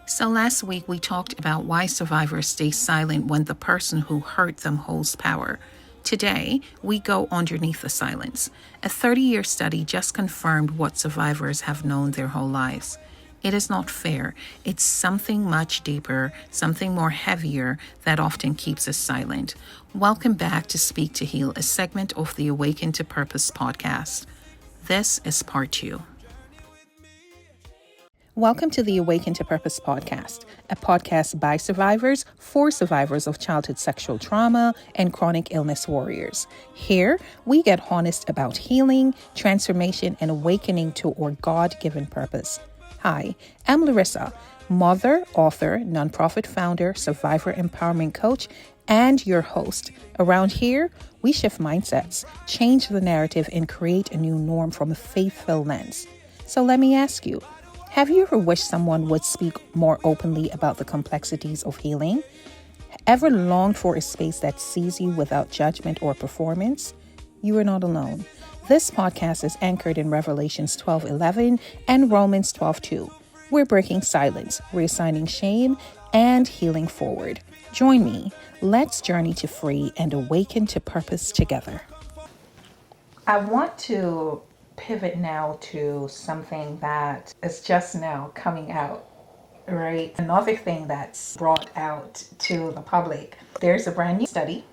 So last week we talked about why survivors stay silent when the person who hurt them holds power. Today, we go underneath the silence. A 30-year study just confirmed what survivors have known their whole lives. It is not fair. It's something much deeper, something more heavier that often keeps us silent. Welcome back to Speak to Heal, a segment of the Awaken to Purpose podcast. This is part 2. Welcome to the Awaken to Purpose podcast, a podcast by survivors for survivors of childhood sexual trauma and chronic illness warriors. Here, we get honest about healing, transformation, and awakening to our God-given purpose. Hi, I'm Larissa, mother, author, nonprofit founder, survivor empowerment coach, and your host. Around here, we shift mindsets, change the narrative, and create a new norm from a faith-filled lens. So let me ask you, have you ever wished someone would speak more openly about the complexities of healing? Ever longed for a space that sees you without judgment or performance? You are not alone. This podcast is anchored in Revelations 12:11 and Romans 12:2. We're breaking silence, reassigning shame, and healing forward. Join me. Let's journey to free and awaken to purpose together. I want to pivot now to something that is just now coming out, right? Another thing that's brought out to the public. There's a brand new study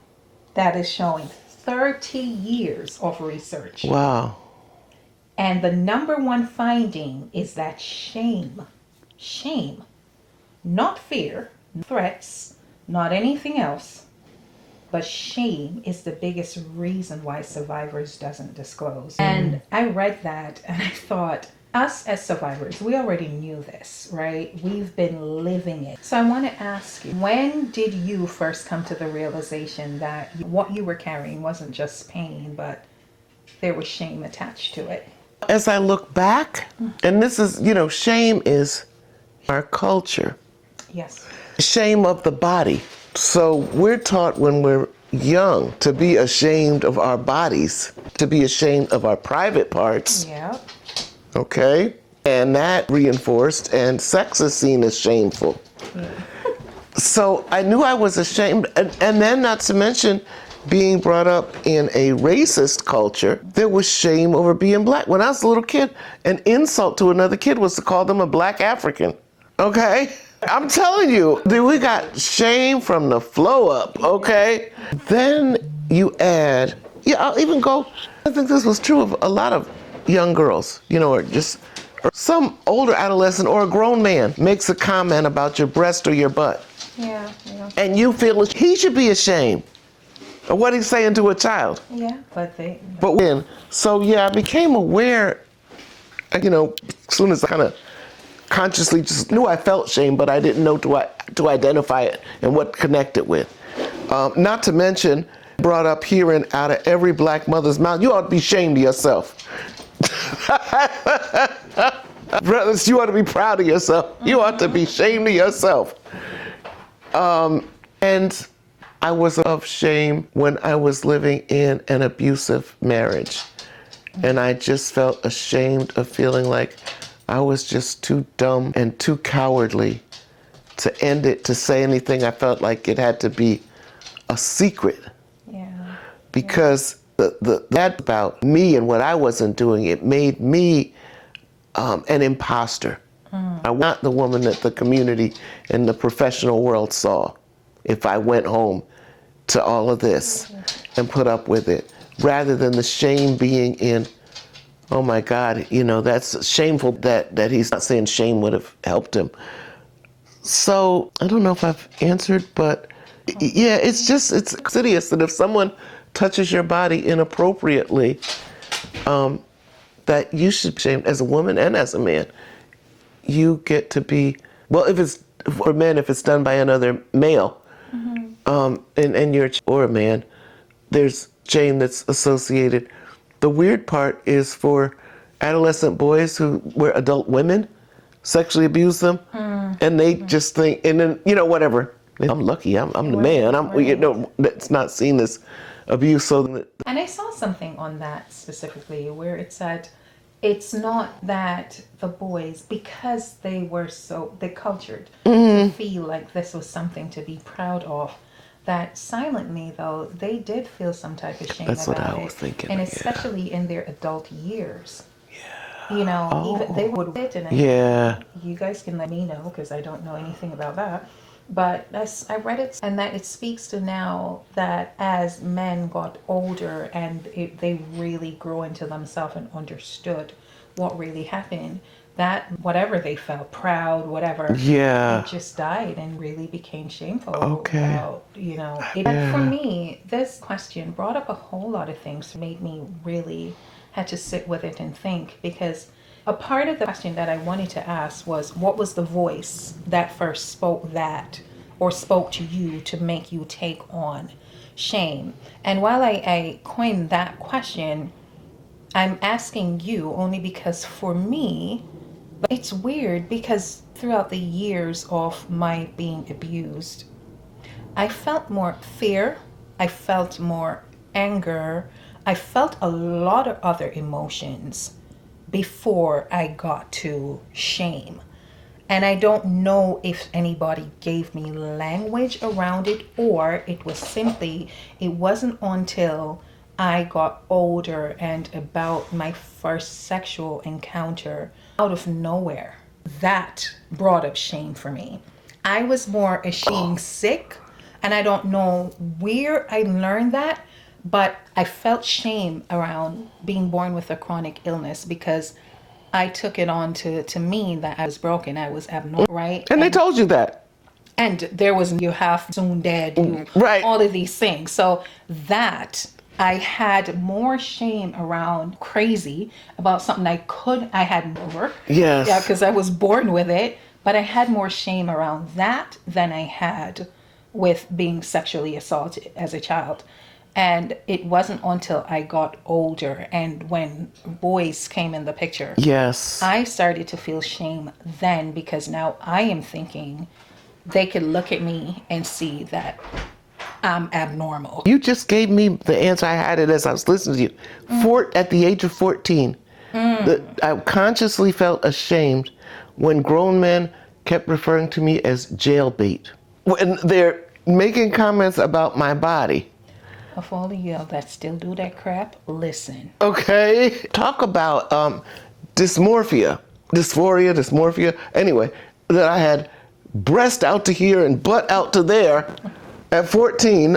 that is showing 30 years of research. Wow. And the number one finding is that shame, not fear, threats, not anything else, but shame is the biggest reason why survivors doesn't disclose. And I read that and I thought, us as survivors, we already knew this, right? We've been living it. So I want to ask you, when did you first come to the realization that what you were carrying wasn't just pain, but there was shame attached to it? As I look back, and this is, shame is our culture. Yes. Shame of the body. So we're taught when we're young to be ashamed of our bodies, to be ashamed of our private parts. Yeah. Okay? And that reinforced, and sex is seen as shameful. Yeah. So I knew I was ashamed, and then not to mention being brought up in a racist culture, there was shame over being black. When I was a little kid, an insult to another kid was to call them a black African. Okay? I'm telling you, we got shame from the flow up, okay? Then you add, I'll even go, I think this was true of a lot of young girls, or some older adolescent or a grown man makes a comment about your breast or your butt. Yeah. And you feel he should be ashamed of what he's saying to a child. Yeah, I became aware, as soon as I kind of consciously just knew I felt shame, but I didn't know to identify it and what to connect it with. Not to mention, brought up hearing out of every black mother's mouth, you ought to be ashamed of yourself. Brothers, you ought to be proud of yourself. You ought to be ashamed of yourself. And I was of shame when I was living in an abusive marriage. And I just felt ashamed of feeling like I was just too dumb and too cowardly to end it, to say anything. I felt like it had to be a secret. Yeah. Because that about me and what I wasn't doing, it made me an imposter. I was not the woman that the community and the professional world saw if I went home to all of this and put up with it, rather than the shame being in, oh my God, that's shameful that he's not saying shame would have helped him. So I don't know if I've answered, but yeah, it's insidious that if someone touches your body inappropriately, that you should be ashamed as a woman and as a man. You get to be, well, if it's for men, if it's done by another male, and you're or a man, there's shame that's associated. The weird part is for adolescent boys where adult women sexually abuse them, and they just think, and then, whatever. I'm lucky, I'm the man. It's not seen as abuse. And I saw something on that specifically where it said it's not that the boys, because they cultured to feel like this was something to be proud of, that silently though they did feel some type of shame That's what about I it, was thinking. and Yeah. especially in their adult years. You know, even they would it, and Yeah. you guys can let me know because I don't know anything about that. But I read it, and that it speaks to now that as men got older and they really grew into themselves and understood what really happened, that whatever they felt, proud, whatever, Yeah. it just died and really became shameful Okay. about, you know. But for me, this question brought up a whole lot of things, made me really had to sit with it and think, because a part of the question that I wanted to ask was, what was the voice that first spoke that, or spoke to you to make you take on shame? And while I coined that question, I'm asking you only because for me, it's weird because throughout the years of my being abused, I felt more fear, I felt more anger, I felt a lot of other emotions before I got to shame. And I don't know if anybody gave me language around it, or it was simply, it wasn't until I got older and about my first sexual encounter out of nowhere that brought up shame for me. I was more ashamed sick, and I don't know where I learned that, but I felt shame around being born with a chronic illness because I took it on to mean that I was broken, I was abnormal, right? And they told you that. And there was, you half soon dead, you, Right. all of these things. So that I had more shame around crazy about something I had more. Yes. Yeah, because I was born with it. But I had more shame around that than I had with being sexually assaulted as a child. And it wasn't until I got older and when boys came in the picture, Yes. I started to feel shame then, because now I am thinking they could look at me and see that I'm abnormal. You just gave me the answer. I had it as I was listening to you. At the age of 14, I consciously felt ashamed when grown men kept referring to me as jailbait. When they're making comments about my body. Of all of y'all that still do that crap, listen. Okay. Talk about dysmorphia. Anyway, that I had breast out to here and butt out to there. At 14,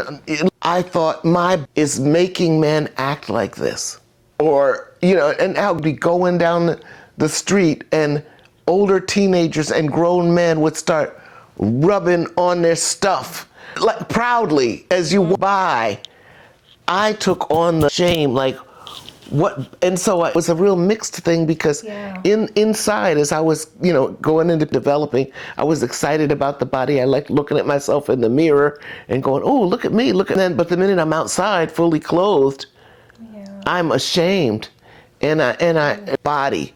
I thought my is making men act like this. Or, and I would be going down the street and older teenagers and grown men would start rubbing on their stuff, like proudly as you walk by. I took on the shame, like what, and so it was a real mixed thing because inside, as I was, going into developing, I was excited about the body. I liked looking at myself in the mirror and going, oh, look at me, but the minute I'm outside, fully clothed, I'm ashamed, and I body.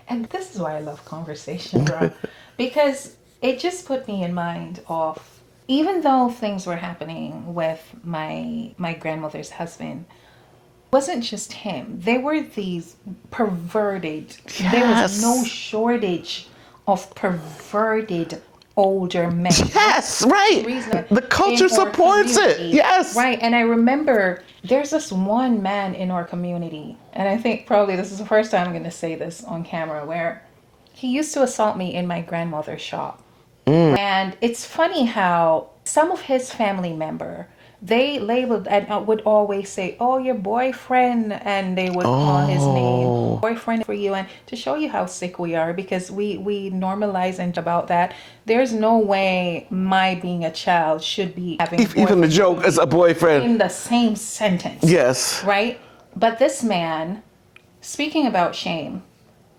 And this is why I love conversation, bro, because it just put me in mind of, even though things were happening with my grandmother's husband, it wasn't just him. There were these perverted, there was no shortage of perverted older men. Yes, right. The culture supports it. Yes. Right. And I remember there's this one man in our community, and I think probably this is the first time I'm going to say this on camera, where he used to assault me in my grandmother's shop. And it's funny how some of his family member, they labeled and would always say, oh, your boyfriend, and they would call his name, boyfriend for you, and to show you how sick we are, because we normalize and about that. There's no way my being a child should be having even the joke as a boyfriend in the same sentence. Yes. Right? But this man, speaking about shame,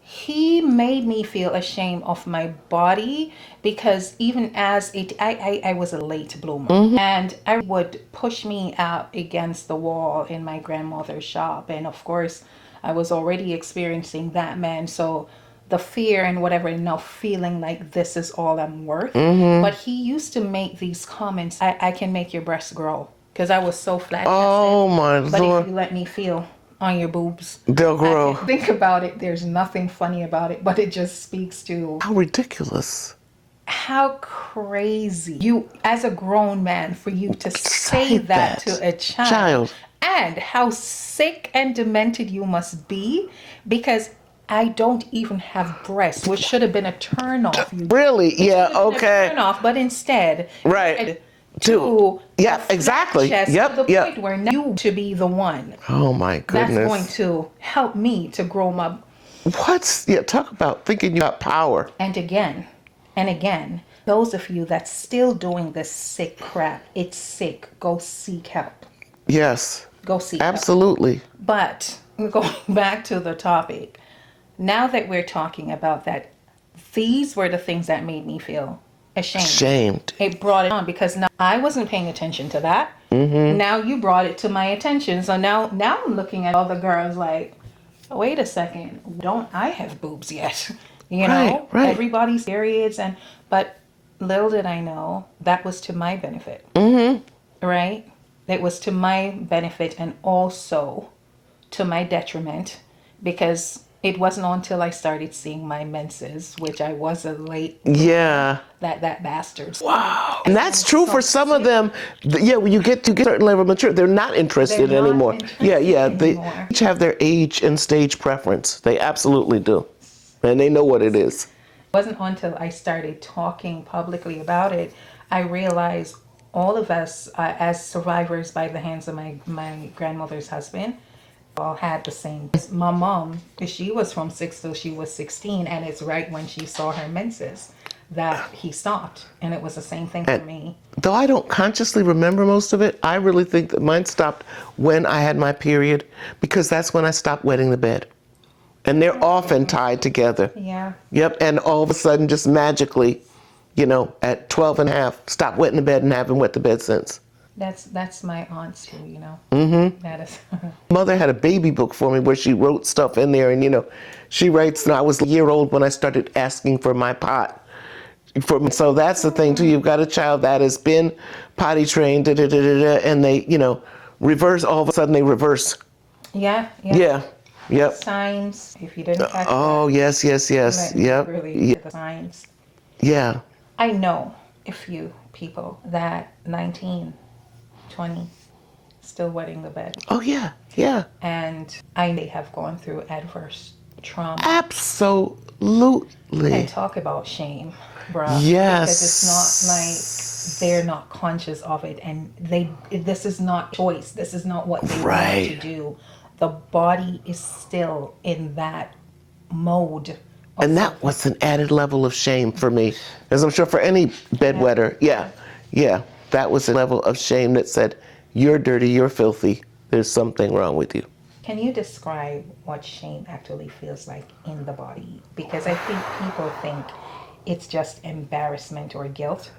he made me feel ashamed of my body, because even as I was a late bloomer, and I would push me out against the wall in my grandmother's shop. And of course, I was already experiencing that man. So the fear and whatever, now feeling like this is all I'm worth. But he used to make these comments, I can make your breasts grow, because I was so flat. Oh my But Lord. if you let me feel on your boobs. They'll grow. Think about it. There's nothing funny about it, but it just speaks to How ridiculous. how crazy you, as a grown man, for you to say that to a child, and how sick and demented you must be, because I don't even have breasts, which should have been a turn off. Really? Yeah, okay. Turn off, but instead, Right. To yeah, exactly. Yep, to the point where now you to be the one. Oh my goodness. That's going to help me to grow my. Talk about thinking you got power. And again, those of you that's still doing this sick crap, it's sick. Go seek help. Yes. Go seek Absolutely. help. But going back to the topic, now that we're talking about that, these were the things that made me feel ashamed. It brought it on because now I wasn't paying attention to that. Mm-hmm. Now you brought it to my attention. So now I'm looking at all the girls like, wait a second, don't I have boobs yet? You know, right. Everybody's periods, but little did I know that was to my benefit. Mm-hmm. Right? It was to my benefit and also to my detriment, because it wasn't until I started seeing my menses, which I was a late. Yeah. That bastards. Wow. And that's true for some of them. When you get to a certain level of maturity, they're not interested anymore. They each have their age and stage preference. They absolutely do. And they know what it is. It wasn't until I started talking publicly about it, I realized all of us, as survivors by the hands of my grandmother's husband, all had the same. My mom, she was from 6 till she was 16, and it's right when she saw her menses that he stopped, and it was the same thing for me. Though I don't consciously remember most of it, I really think that mine stopped when I had my period, because that's when I stopped wetting the bed. And they're often tied together. Yeah. Yep, and all of a sudden, just magically, at 12 and a half, stop wetting the bed and haven't wet the bed since. That's my aunt's too, Mm-hmm. That is. Mother had a baby book for me where she wrote stuff in there, and she writes, I was a year old when I started asking for my pot. So that's the thing too. You've got a child that has been potty trained, and they, reverse. All of a sudden, they reverse. Yeah. Yep. Signs. If you didn't catch that. Yes. Yep. Really the signs. Yeah. I know a few people that 19, 20, still wetting the bed. Oh yeah. And I may have gone through adverse trauma. Absolutely. And talk about shame, bruh. Yes. Because it's not like they're not conscious of it, and this is not choice. This is not what they want to do. The body is still in that mode. And that was an added level of shame for me, as I'm sure for any bedwetter. Yeah. That was a level of shame that said, you're dirty, you're filthy, there's something wrong with you. Can you describe what shame actually feels like in the body? Because I think people think it's just embarrassment or guilt,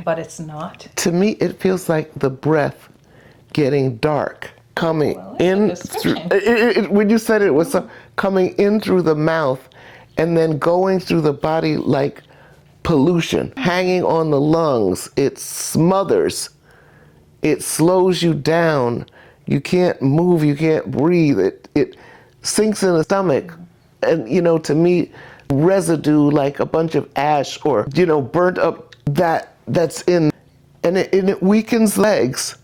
but it's not. To me, it feels like the breath getting dark, coming in through. When you said it was coming in through the mouth and then going through the body like pollution, hanging on the lungs. It smothers. It slows you down. You can't move, you can't breathe. It sinks in the stomach. And, to me, residue like a bunch of ash or, burnt up that's in, and it weakens legs.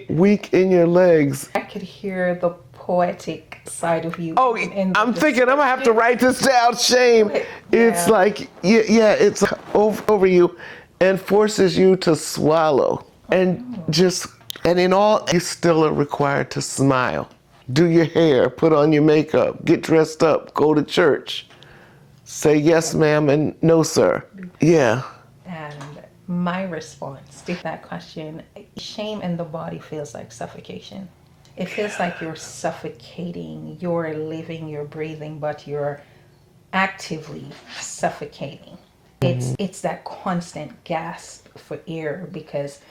Weak in your legs. I could hear the poetic side of you. Oh, I'm thinking I'm gonna have to write this down. Shame. Yeah. It's like, it's over you and forces you to swallow. And in all, you still are required to smile. Do your hair, put on your makeup, get dressed up, go to church. Say yes, ma'am, and no, sir. Yeah. And my response to that question, shame in the body feels like suffocation. It feels like you're suffocating, you're living, you're breathing, but you're actively suffocating. It's that constant gasp for air because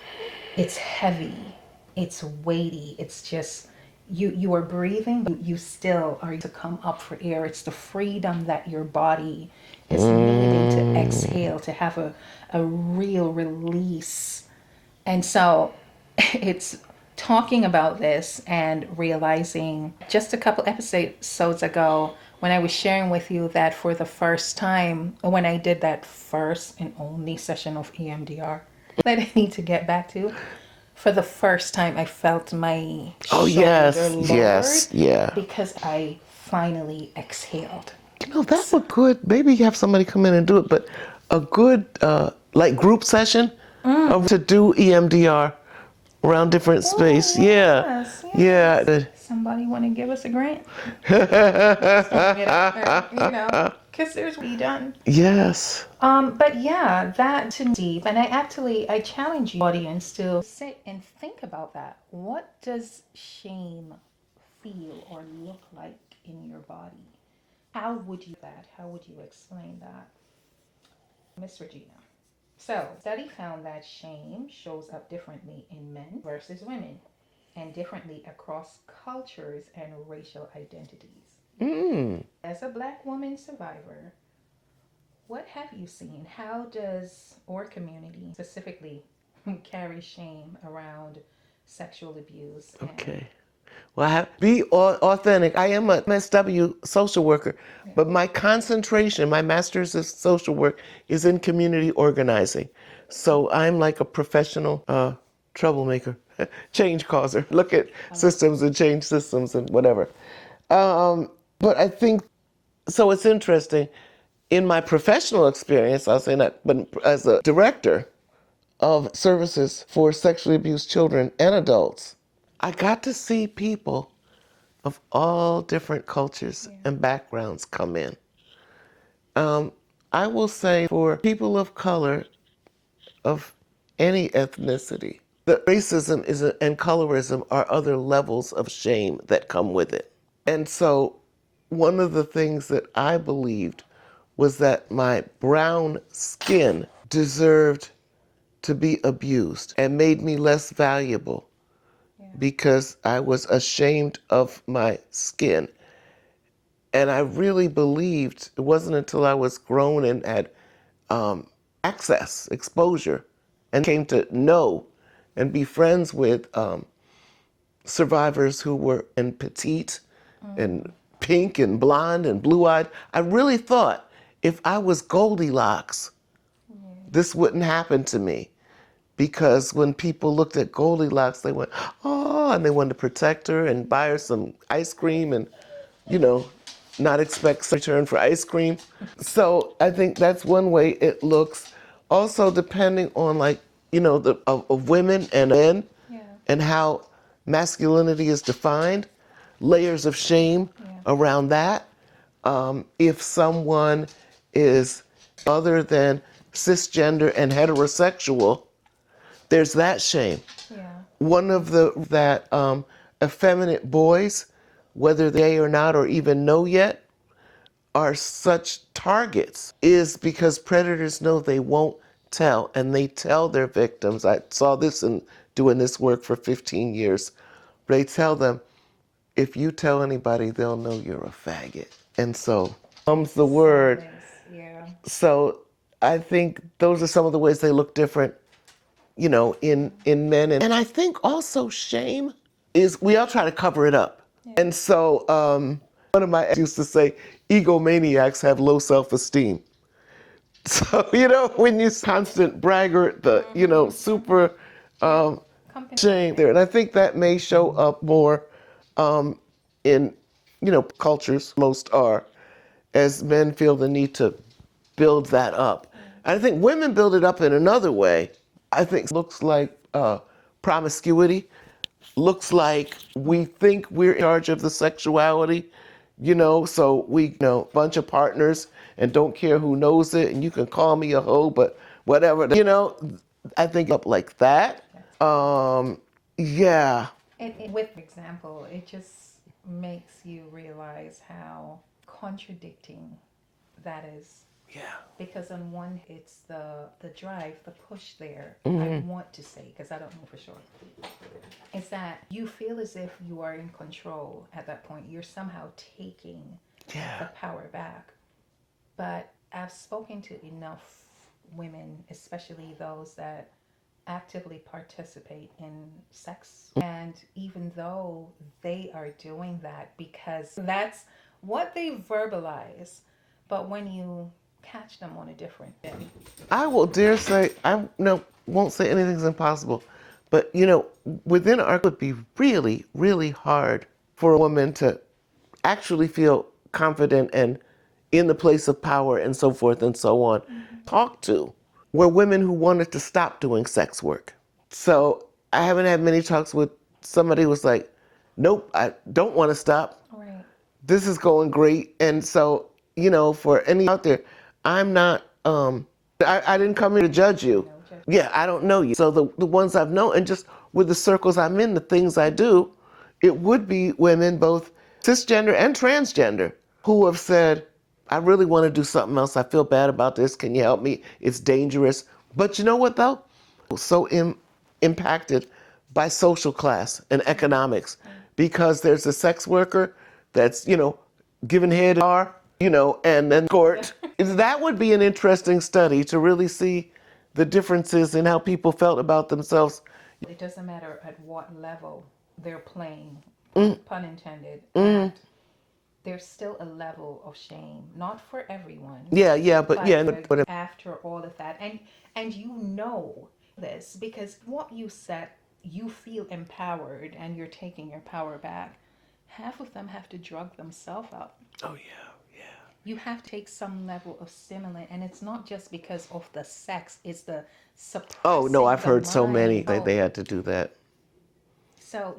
it's heavy, it's weighty, it's just, you are breathing, you still are to come up for air. It's the freedom that your body is needing to exhale, to have a real release. And so it's talking about this and realizing just a couple episodes ago when I was sharing with you that for the first time, when I did that first and only session of EMDR that I need to get back to, for the first time, I felt my Oh, shoulder yes, lowered yes, yeah. because I finally exhaled. That would good. Maybe you have somebody come in and do it, but a good like group session to do EMDR around different Oh, space. Yeah, yes, yes. yeah. Somebody want to give us a grant? Start it up there, because there's we done. Yes. But yeah, that to deep, and I challenge the audience to sit and think about that. What does shame feel or look like in your body? How would you explain that, Miss Regina? So, study found that shame shows up differently in men versus women and differently across cultures and racial identities. Mm. As a black woman survivor, what have you seen? How does our community specifically carry shame around sexual abuse? And Okay. Well, be authentic. I am a MSW social worker, but my concentration, my master's of social work, is in community organizing. So I'm like a professional troublemaker, change causer. Look at systems and change systems and whatever. But I think so. It's interesting. In my professional experience, I'll say that, but as a director of services for sexually abused children and adults, I got to see people of all different cultures and backgrounds come in. I will say for people of color of any ethnicity, that racism and colorism are other levels of shame that come with it. And so one of the things that I believed was that my brown skin deserved to be abused and made me less valuable because I was ashamed of my skin. And I really believed it wasn't until I was grown and had access, exposure, and came to know and be friends with survivors who were in petite and pink and blonde and blue eyed. I really thought if I was Goldilocks, this wouldn't happen to me. Because when people looked at Goldilocks, they went, oh, and they wanted to protect her and buy her some ice cream and, you know, not expect some return for ice cream. So I think that's one way it looks. Also, depending on like, of women and men and how masculinity is defined, layers of shame around that. If someone is other than cisgender and heterosexual, there's that shame. yeah, One of that effeminate boys, whether they or not or even know yet, are such targets is because predators know they won't tell, and they tell their victims. I saw this in doing this work for 15 years. They tell them, if you tell anybody, they'll know you're a faggot. And so comes the word. yeah, So I think those are some of the ways they look different, in men. And I think also shame is we all try to cover it up. And so one of my ex used to say, egomaniacs have low self-esteem. So, when you constant braggart, super shame there. And I think that may show up more in, cultures, most are, as men feel the need to build that up. And I think women build it up in another way. I think it looks like promiscuity, looks like we think we're in charge of the sexuality, so we bunch of partners and don't care who knows it, and you can call me a hoe, but whatever, I think up like that. Yeah. with example, it just makes you realize how contradicting that is. Yeah. Because on one, it's the drive, the push there. I want to say, because I don't know for sure, is that you feel as if you are in control at that point. You're somehow taking the power back. But I've spoken to enough women, especially those that actively participate in sex. And even though they are doing that because that's what they verbalize, but when you catch them on a different day. I will dare say, I no, won't say anything's impossible, but within our would be really, really hard for a woman to actually feel confident and in the place of power and so forth and so on. Talk to were women who wanted to stop doing sex work. So I haven't had many talks with somebody who was like, nope, I don't want to stop. Right. This is going great. And so, for any out there, I'm not, I didn't come here to judge you. Yeah, I don't know you. So the ones I've known, and just with the circles I'm in, the things I do, it would be women, both cisgender and transgender, who have said, I really want to do something else. I feel bad about this. Can you help me? It's dangerous. But you know what, though? So impacted by social class and economics, because there's a sex worker that's, giving head, and then court. That would be an interesting study to really see the differences in how people felt about themselves. It doesn't matter at what level they're playing, pun intended, at, there's still a level of shame, not for everyone. Yeah, but yeah, but after all of that, and you know this because what you said, you feel empowered and you're taking your power back. Half of them have to drug themselves up. oh yeah. You have to take some level of stimulant, and it's not just because of the sex, it's the suppressing Oh no, I've the heard so many mind. they had to do that. So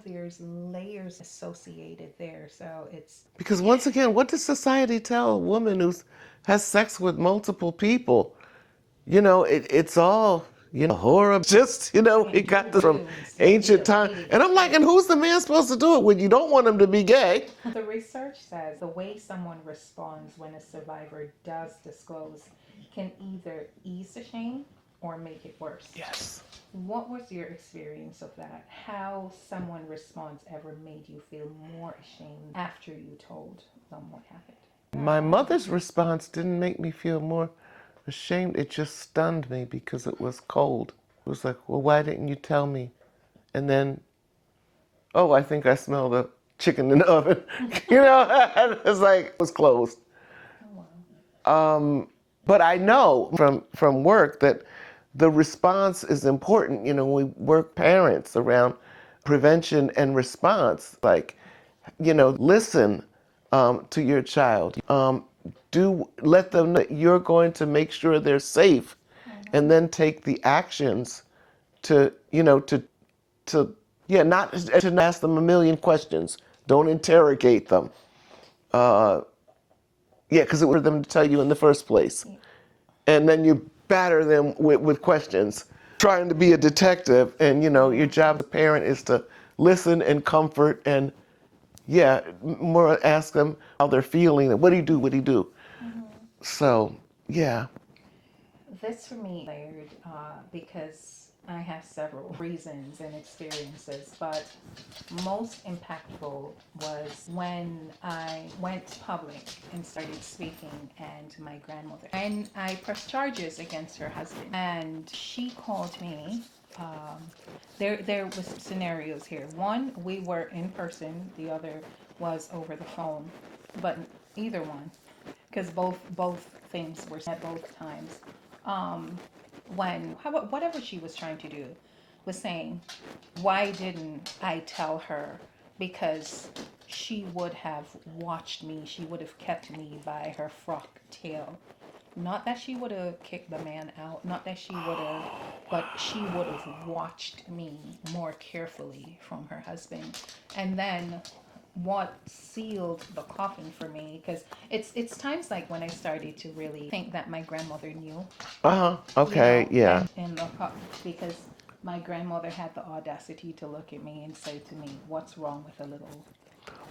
there's layers associated there. So it's Because once again, what does society tell a woman who has sex with multiple people? It's all, horror. Just, we got this from ancient time. And I'm like, and who's the man supposed to do it when you don't want him to be gay? the research says the way someone responds when a survivor does disclose can either ease the shame or make it worse. Yes. What was your experience of that? How someone responds ever made you feel more ashamed after you told them what happened? My mother's response didn't make me feel more ashamed. It just stunned me because it was cold. It was like, well, why didn't you tell me? And then, oh, I think I smell the chicken in the oven. It's like, it was closed. Oh, wow. But I know from work that the response is important. We work parents around prevention and response. Like, listen to your child. Do let them know you're going to make sure they're safe, and then take the actions to, not to ask them a million questions. Don't interrogate them. Because it was for them to tell you in the first place. And then you batter them with questions, trying to be a detective. And, your job as a parent is to listen and comfort and, more ask them how they're feeling. What do you do? What do you do? So, yeah. This for me layered because I have several reasons and experiences, but most impactful was when I went public and started speaking, and my grandmother. And I pressed charges against her husband, and she called me. There was scenarios here. One, we were in person. The other was over the phone, but either one, because both things were said both times. When whatever she was trying to do was saying, why didn't I tell her? Because she would have watched me, she would have kept me by her frock tail. Not that she would have kicked the man out, not that she would have, but she would have watched me more carefully from her husband. And then what sealed the coffin for me, because it's times like when I started to really think that my grandmother knew. Okay, yeah. And look up, because my grandmother had the audacity to look at me and say to me, "What's wrong with a little?"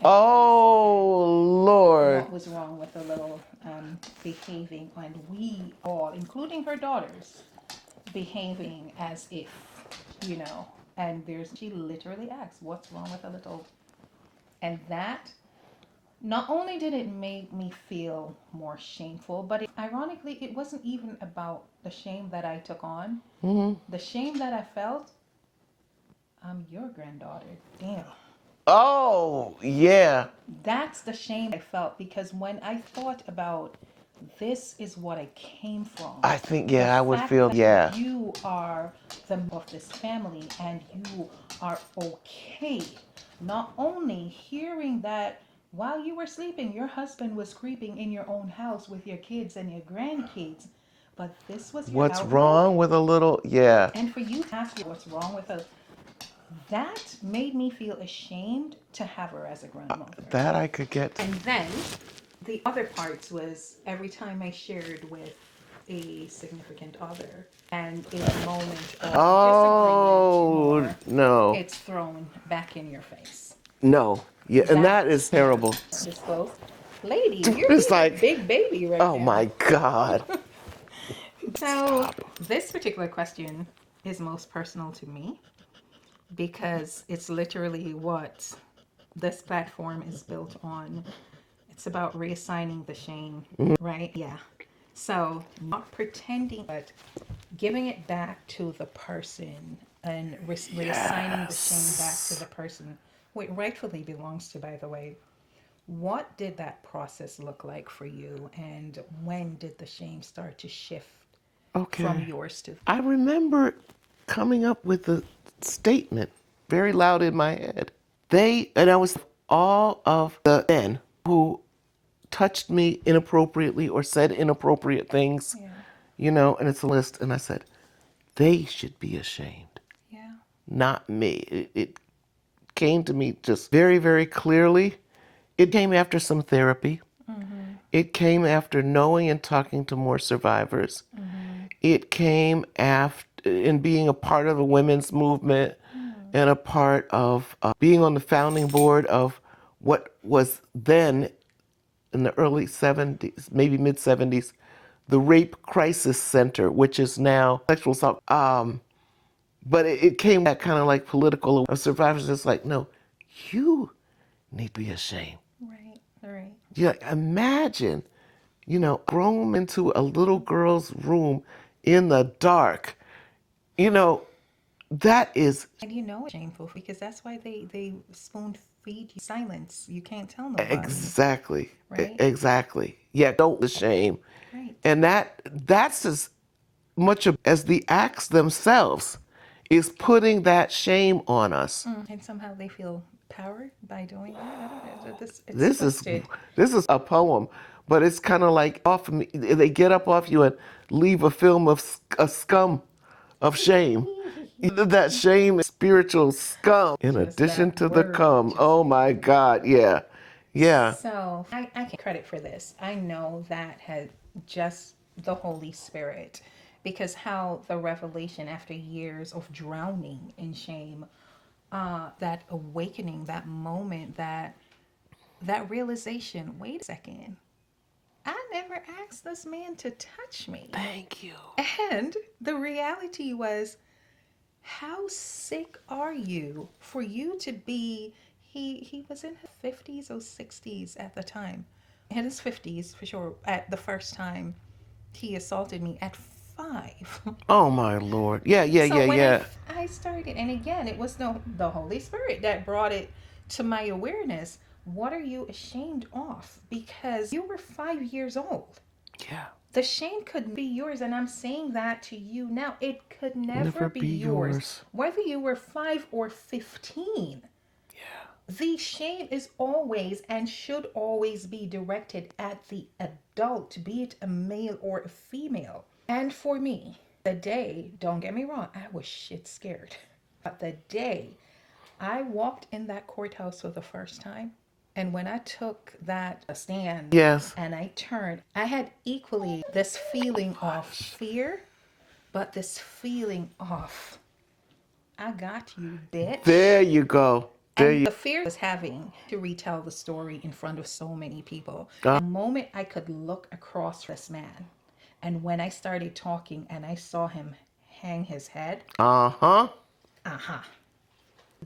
Oh, Lord. What was wrong with a little behaving, and we all, including her daughters, behaving as if, and she literally asked, "What's wrong with a little?" And that Not only did it make me feel more shameful, but ironically, it wasn't even about the shame that I took on. The shame that I felt, I'm your granddaughter. Damn. Oh, yeah. That's the shame I felt because when I thought about this is what I came from, I think, the yeah, I would fact feel, that yeah. you are the of this family and you are okay, not only hearing that while you were sleeping, your husband was creeping in your own house with your kids and your grandkids, but this was your What's outlook, wrong with a little, yeah. and for you to ask what's wrong with her, that made me feel ashamed to have her as a grandmother. That I could get. And then the other parts was every time I shared with a significant other and in a moment of disagreement Oh, more, no. it's thrown back in your face. No. Yeah, and that is That's terrible. disclosed. Lady, you're It's being a like, big baby right oh now. my God. So this particular question is most personal to me because it's literally what this platform is built on. It's about reassigning the shame, right? Yeah. So, not pretending, but giving it back to the person and reassigning the shame back to Yes. the person, who it rightfully belongs to, by the way. What did that process look like for you? And when did the shame start to shift from Okay. yours to? I remember coming up with a statement very loud in my head. And I was all of the men who touched me inappropriately or said inappropriate things, Yeah. and it's a list. And I said, they should be ashamed, Yeah. not me. It came to me just very, very clearly. It came after some therapy. Mm-hmm. It came after knowing and talking to more survivors. Mm-hmm. It came after in being a part of the women's movement Mm. and a part of being on the founding board of what was then in the early 70s, maybe mid 70s, the Rape Crisis Center, which is now sexual assault. But it came that kind of like political of survivors. It's like, no, you need to be ashamed. Right. Right. Yeah, imagine, thrown into a little girl's room in the dark. You know, that is And it's shameful because that's why they spoon feed you silence. You can't tell nobody, exactly, right? exactly. Yeah, don't the shame. Right. And that's as much as the acts themselves is putting that shame on us. And somehow they feel powered by doing that. I don't know. This it's This is twisted. this is a poem, but it's kind of like off of me. They get up off you and leave a film of a scum of shame. That shame is spiritual scum in Just addition that to the word cum. just Oh made my me. God, yeah. Yeah. So I can credit for this. I know that had just the Holy Spirit because how the revelation after years of drowning in shame, that awakening, that moment, that realization, wait a second, I never asked this man to touch me. Thank you. And the reality was, how sick are you for you to be? He was in his 50s or 60s at the time. In his 50s, for sure, at the first time he assaulted me at 5. Oh my Lord. Yeah, yeah, So yeah, when yeah. I started, and again, it was the Holy Spirit that brought it to my awareness. What are you ashamed of? Because you were 5 years old. Yeah. The shame could be yours, and I'm saying that to you now. It could never Never be be yours, yours. whether you were 5 or 15. The shame is always and should always be directed at the adult, be it a male or a female. And for me, the day, don't get me wrong, I was shit scared. But the day I walked in that courthouse for the first time, and when I took that stand Yes. and I turned, I had equally this feeling of fear, but this feeling of, I got you, bitch. There you go. There And you the fear I was having to retell the story in front of so many people. go. And the moment I could look across this man, and when I started talking and I saw him hang his head, Uh-huh. aha,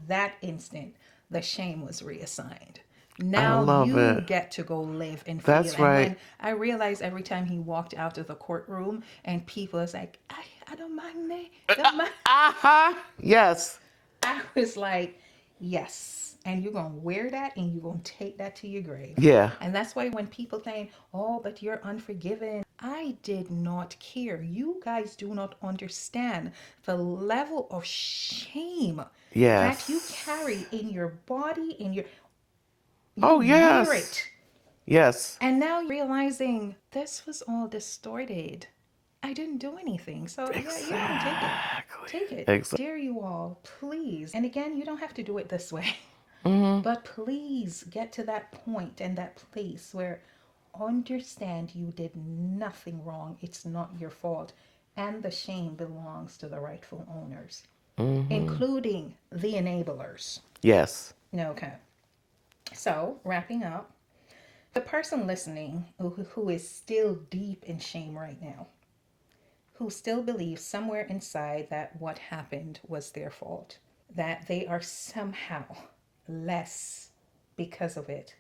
that instant, the shame was reassigned. I Now love you it. get to go live and feel. That's And right. when I realized every time he walked out of the courtroom and people was like, I don't mind me, don't mind. Uh-huh. Yes. I was like, yes. And you're going to wear that and you're going to take that to your grave. Yeah. And that's why when people think, oh, but you're unforgiven, I did not care. You guys do not understand the level of shame that you carry Yes. in your body, you Oh, wear yes. it. Yes. And now you're realizing this was all distorted. I didn't do anything. So yeah, you can take it. Exactly. Take it. Exactly. Dare you all, please. And again, you don't have to do it this way. Mm-hmm. But please get to that point and that place where understand you did nothing wrong. It's not your fault. And the shame belongs to the rightful owners, Mm-hmm. including the enablers. Yes. Okay. So, wrapping up, the person listening who is still deep in shame right now, who still believes somewhere inside that what happened was their fault, that they are somehow less because of it.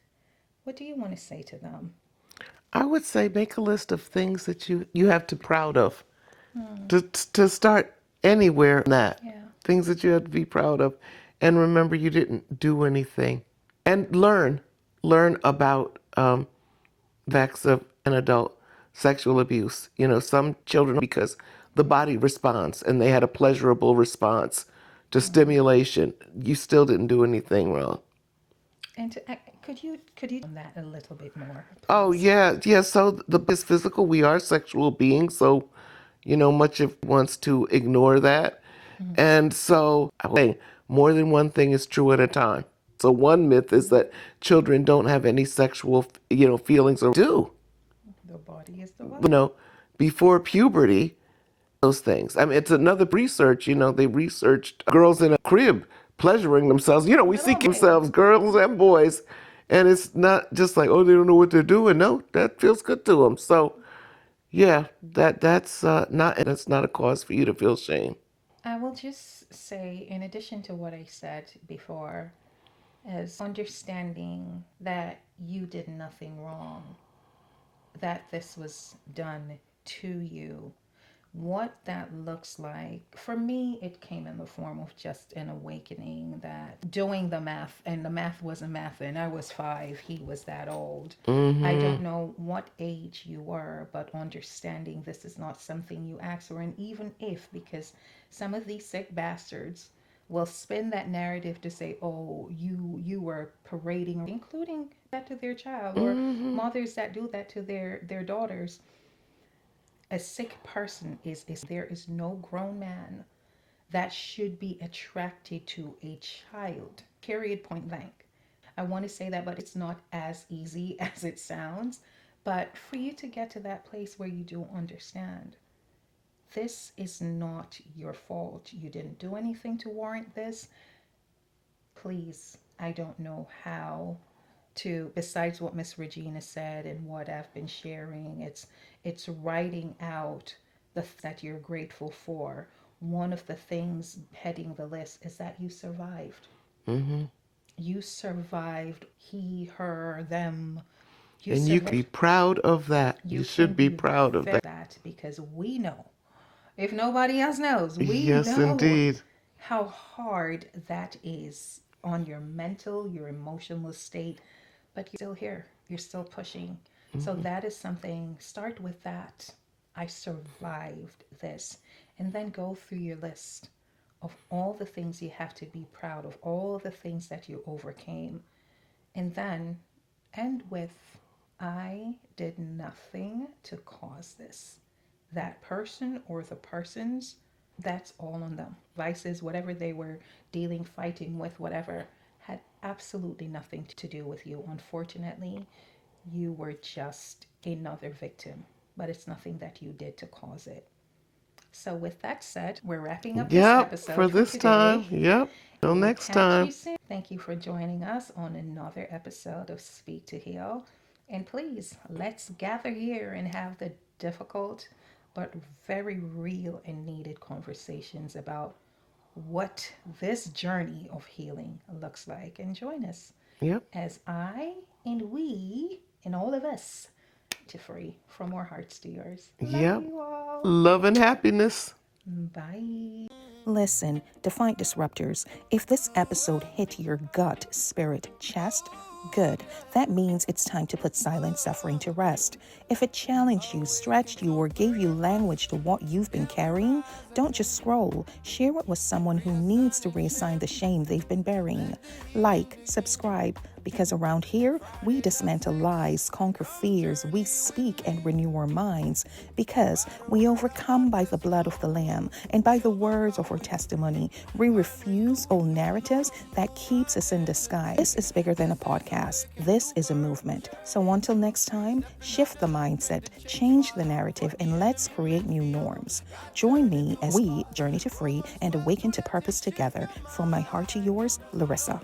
What do you want to say to them? I would say make a list of things that you have to be proud of. To start anywhere in that. Yeah. Things that you have to be proud of. And remember you didn't do anything. And learn about facts of an adult sexual abuse. You know, some children, because the body responds and they had a pleasurable response to stimulation, you still didn't do anything wrong. And could you on that a little bit more, Oh please? yeah, yeah. So the is physical. We are sexual beings. So, much of wants to ignore that, and so I would say more than one thing is true at a time. So one myth is that children don't have any sexual, feelings or do. The body is the You body. know, before puberty, those things. I mean, it's another research. They researched girls in a crib pleasuring themselves. We see Little boy. themselves, girls and boys, and it's not just like, oh, they don't know what they're doing. No, that feels good to them. So yeah, that's not a cause for you to feel shame. I will just say, in addition to what I said before, is understanding that you did nothing wrong, that this was done to you. What that looks like, for me, it came in the form of just an awakening that doing the math, and the math wasn't math, and I was 5, he was that old. I Mm-hmm. don't know what age you were, but understanding this is not something you ask for, and even if, because some of these sick bastards will spin that narrative to say, oh, you were parading, including that to their child, or Mm-hmm. mothers that do that to their daughters. A sick person is there is no grown man that should be attracted to a child, period, point blank. I want to say that, but it's not as easy as it sounds. But for you to get to that place where you do understand, this is not your fault, you didn't do anything to warrant this. Please, I don't know how to, besides what Miss Regina said and what I've been sharing, it's writing out that you're grateful for. One of the things heading the list is that you survived. Mm-hmm. You survived, he, her, them. You And you can be survived. proud of that. You You can should be be proud of that. that because we know, if nobody else knows, we Yes, know indeed. how hard that is on your mental, your emotional state, but you're still here. You're still pushing. So that is something, start with that. I survived this. And then go through your list of all the things you have to be proud of, all the things that you overcame. And then end with, I did nothing to cause this. That person or the persons, that's all on them. Vices, whatever they were dealing, fighting with, whatever, had absolutely nothing to do with you. Unfortunately, you were just another victim, but it's nothing that you did to cause it. So, with that said, we're wrapping up this Yep, for episode for this time. today. Yep. Till We'll next catch you time. soon. Thank you for joining us on another episode of Speak to Heal. And please, let's gather here and have the difficult but very real and needed conversations about what this journey of healing looks like. And join us. Yep. as I and we and all of us to free from our hearts to yours. Yep. Love you all. Love and happiness. Bye. Listen, Defiant Disruptors, if this episode hit your gut, spirit, chest, good. That means it's time to put silent suffering to rest. If it challenged you, stretched you, or gave you language to what you've been carrying, don't just scroll. Share it with someone who needs to reassign the shame they've been burying. Like, subscribe, because around here, we dismantle lies, conquer fears, we speak and renew our minds, because we overcome by the blood of the Lamb and by the words of our testimony. We refuse old narratives that keeps us in disguise. This is bigger than a podcast. This is a movement. So until next time, shift the mindset, change the narrative, and let's create new norms. Join me as we journey to free and awaken to purpose together. From my heart to yours, Larissa.